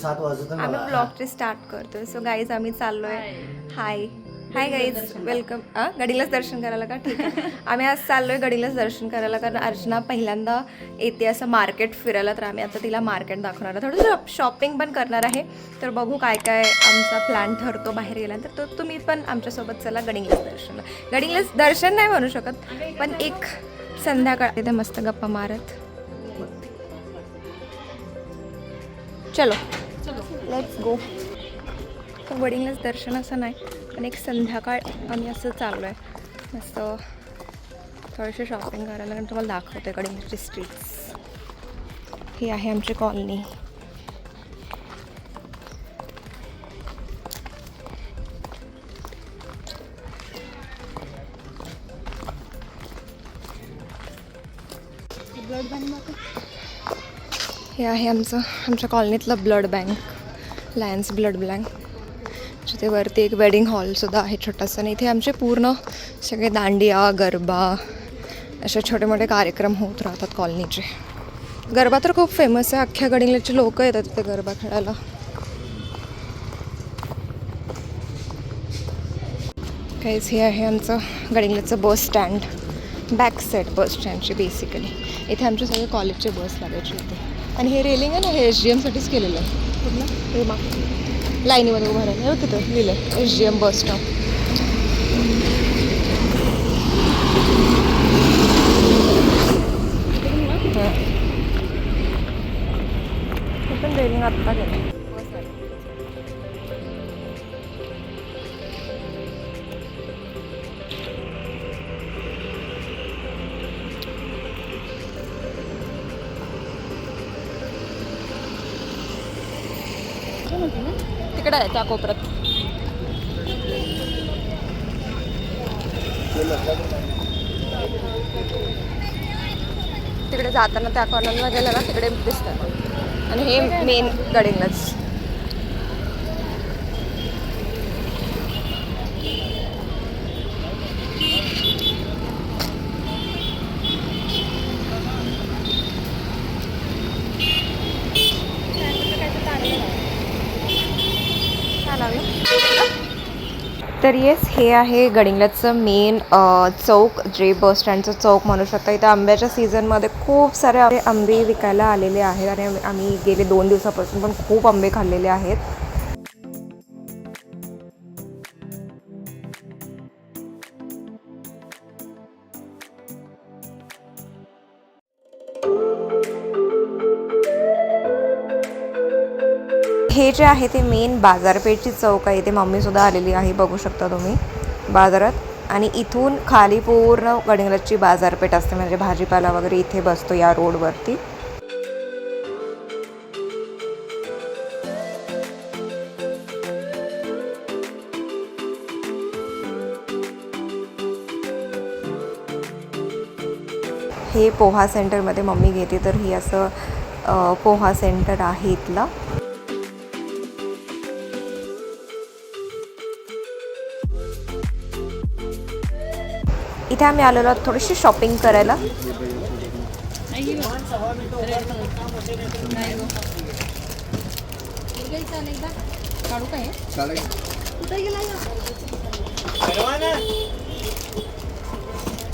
7 वाजता आम्ही ब्लॉगचे स्टार्ट करतोय. सो गाईज आम्ही चाललोय. हाय हाय गाईज, वेलकम. गडिंगलाच दर्शन करायला का? ठीक आहे. आम्ही आज चाललोय गडिंगलाच दर्शन करायला, कारण अर्चना पहिल्यांदा येते असं मार्केट फिरायला. तर आम्ही आता तिला मार्केट दाखवणार आहे, थोडंसं शॉपिंग पण करणार आहे. तर बघू काय काय आमचा प्लॅन ठरतो बाहेर गेल्यानंतर. तर तुम्ही पण आमच्यासोबत चला गडिंगलाच दर्शनला. गडिंगलाच दर्शन नाही म्हणू शकत, पण एक संध्याकाळ तिथे मस्त गप्पा मारत. चलो लेट्स गो. गडिंगलाच दर्शन असं नाही, पण एक संध्याकाळ आम्ही असं चाललो आहे मस्त थोडीशी शॉपिंग करायला. कारण तुम्हाला दाखवते गडिंगलाची स्ट्रीट्स. ही आहे आमची कॉलनी. हे आहे आमच्या कॉलनीतलं blood bank, Lions blood bank. जिथे वरती एक वेडिंग हॉलसुद्धा आहे छोटासा. आणि इथे आमचे पूर्ण सगळे दांडिया, गरबा असे छोटे मोठे कार्यक्रम होत राहतात कॉलनीचे. गरबा तर खूप फेमस आहे, अख्ख्या गडिंगलाचे लोक येतात तिथे गरबा खेळायला. काहीच हे आहे आमचं गडिंगलाचं बस स्टँड, बॅक साईड बस स्टँडची बेसिकली. इथे आमचे सगळे कॉलेजचे बस लागायचे होते. आणि हे रेलिंग आहे ना, हे SGMसाठीच केलेलं आहे. कुठलं हे माग लाईनीमध्ये उभं राहिलं आहे तिथं लिहिलं आहे SGM बस स्टॉप. हे पण रेलिंग आत्ता गेलं. तिकडे आहे त्या कोपऱ्यात. तिकडे जाताना त्या कॉर्नरला गेलं ना, तिकडे दिसतं. आणि हे मेन गडिंगलाच. तर येस, हे आहे गडिंगलाचं मेन चौक, जे बस स्टँडचं चौक म्हणू शकता. इथं आंब्याच्या सीझनमध्ये खूप सारे आंबे विकायला आलेले आहेत. आणि आम्ही गेले 2 दिवसापासून पण खूप आंबे खाल्लेले आहेत. हे जे आहे ते मेन बाजारपेठची चौक आहे. इथे मम्मीसुद्धा आलेली आहे, बघू शकता तुम्ही बाजारात. आणि इथून खाली पूर्ण गडिंगलाची बाजारपेठ असते, म्हणजे भाजीपाला वगैरे इथे बसतो या रोडवरती. हे पोहा सेंटरमध्ये मम्मी घेते, तर ही असं पोहा सेंटर आहे इथलं. इथे आम्ही आलेलो आहोत थोडीशी शॉपिंग करायला.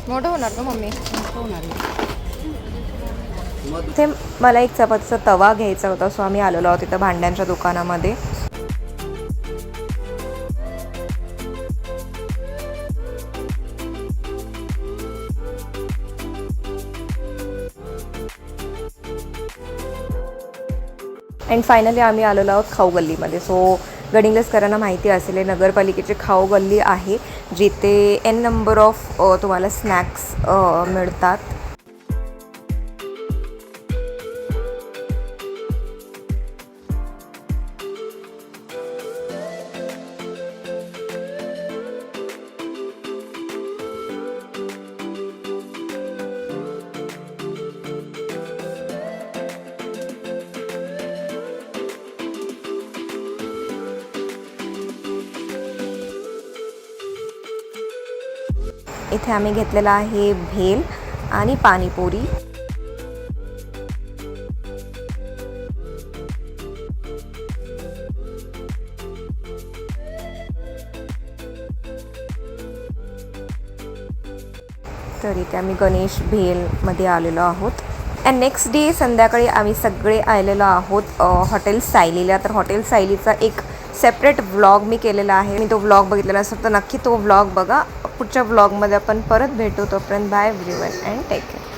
मोठं होणार का मम्मी? इथे मला एक चपातीचा तवा घ्यायचा होता, सो आम्ही आलेलो आहोत इथं भांड्यांच्या दुकानामध्ये. अँड फायनली आम्ही आलेलो आहोत खाऊ गल्लीमध्ये. सो गडिंगलजकरांना माहिती असेल, नगरपालिकेची खाऊ गल्ली आहे, जिथे N नंबर ऑफ तुम्हाला स्नॅक्स मिळतात. इथे आम्ही घेतलेला आहे भेल आणि पाणीपुरी. तर इथे आम्ही गणेश भेलमध्ये आलेलो आहोत. अँड नेक्स्ट डे संध्याकाळी आम्ही सगळे आलेलो आहोत हॉटेल सायलीला. तर हॉटेल सायलीचा एक सेपरेट व्लॉग मी केलेला आहे. मी तो व्लॉग बघितलेला असेल तर नक्की तो व्लॉग बघा. पुढच्या व्लॉगमध्ये आपण परत भेटू. तोपर्यंत bye everyone and take care.